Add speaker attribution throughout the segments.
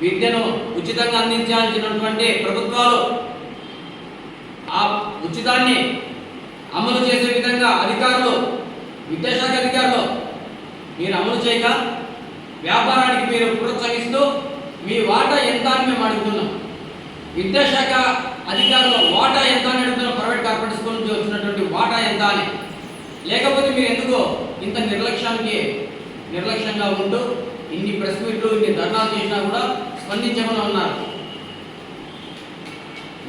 Speaker 1: విద్యను ఉచితంగా అందించాల్సినటువంటి ప్రభుత్వాలు ఆ ఉచితాన్ని అమలు చేసే విధంగా అధికారులు, విద్యాశాఖ అధికారులు మీరు అమలు చేయక వ్యాపారానికి మీరు ప్రోత్సహిస్తూ మీ వాటా ఎంత అని మేము అడుగుతున్నాం. విద్యాశాఖ అధికారుల వాటా ఎంత అని అడుగుతున్నాం. ప్రైవేట్ కార్పొరేట్ స్కూల్ నుంచి వచ్చినటువంటి వాటా ఎంత అని. లేకపోతే మీరు ఎందుకో ఇంత నిర్లక్ష్యంగా ఉంటూ ఇన్ని ప్రెస్ మీట్లు, ఇన్ని ధర్నాలు చేసినా కూడా స్పందించమని ఉన్నారు.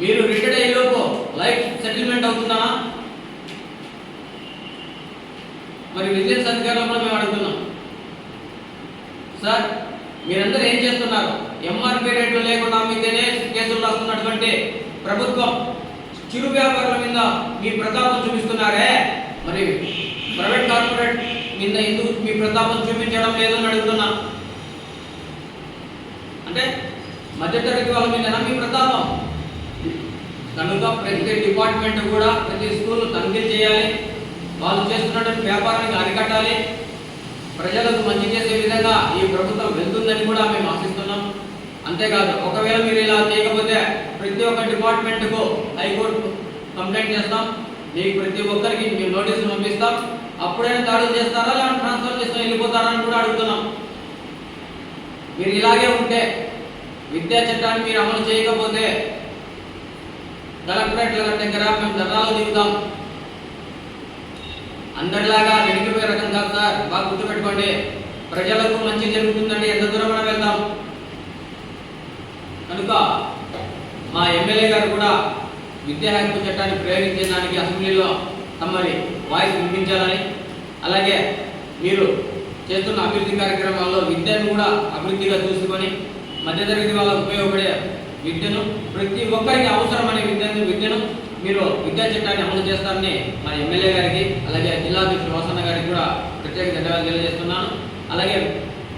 Speaker 1: మీరు రిటైర్డ్ అయ్యేలోపు లైఫ్ సెటిల్మెంట్ అవుతుందా? మరి విజిలెన్స్ అధికారులు కూడా మేము అడుగుతున్నాం. సార్ మీరందరూ ఏం చేస్తున్నారు? ఎంఆర్పీ రేట్లు లేకుండా మీదేనే కేసులు రాస్తున్నటువంటి ప్రభుత్వం చిరు వ్యాపారుల మీద మీ ప్రతాపం చూపిస్తున్నారే, మరి ప్రైవేట్ కార్పొరేట్ మీద ఎందుకు మీ ప్రతాపం చూపించడం లేదని అడుగుతున్నా. అంటే మధ్యతరగతి వాళ్ళ మీద మీ ప్రతాపం. కనుక ప్రతి డిపార్ట్మెంట్ కూడా ప్రతి స్కూల్ తనిఖీ చేయాలి, వాళ్ళు చేస్తున్నటువంటి వ్యాపారానికి అరికట్టాలి, ప్రజలకు మంచి చేసే విధంగా ఈ ప్రభుత్వం వెళ్తుందని కూడా మేము ఆశిస్తున్నాం. అంతేకాదు, ఒకవేళ మీరు ఇలా చేయకపోతే ప్రతి ఒక్క డిపార్ట్మెంట్కు హైకోర్టు కంప్లైంట్ చేస్తాం, మీకు ప్రతి ఒక్కరికి మేము నోటీసులు పంపిస్తాం. అప్పుడైనా దాడులు చేస్తారా లేకపోతే ట్రాన్స్ఫర్ చేస్తాం వెళ్ళిపోతారా అని కూడా అడుగుతున్నాం. మీరు ఇలాగే ఉంటే, విద్యా చట్టాన్ని మీరు అమలు చేయకపోతే కలెక్టరేట్ల దగ్గర మేము ధర్నాలు దిగుతాం. అందరిలాగా వెనక్కిపోయే రకం కాదు సార్, బాగా గుర్తుపెట్టుకోండి. ప్రజలకు మంచి జరుగుతుందండి, ఎంత దూరం మనం వెళ్దాం. కనుక మా ఎమ్మెల్యే గారు కూడా విద్యా హక్కు చట్టాన్ని ప్రయోగించడానికి అసెంబ్లీలో తమని వాయిస్ వినిపించాలని, అలాగే మీరు చేస్తున్న అభివృద్ధి కార్యక్రమాల్లో విద్యను కూడా అభివృద్ధిగా చూసుకొని మధ్యతరగతి వాళ్ళకు ఉపయోగపడే విద్యను, ప్రతి ఒక్కరికి అవసరమనే విద్యను మీరు విద్యా చట్టాన్ని అమలు చేస్తారని మా ఎమ్మెల్యే గారికి, అలాగే జిల్లా అధ్యక్షుడు వాసన్న గారికి కూడా ప్రత్యేక ధన్యవాదాలు తెలియజేస్తున్నాను. అలాగే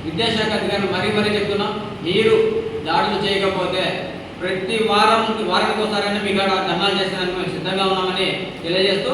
Speaker 1: విద్యాశాఖ అధికారులు మరీ చెప్తున్నాం, మీరు దాడులు చేయకపోతే ప్రతి వారానికి ఒకసారైనా మీ కాడ ధర్నాలు చేసేదానికి మేము సిద్ధంగా ఉన్నామని తెలియజేస్తూ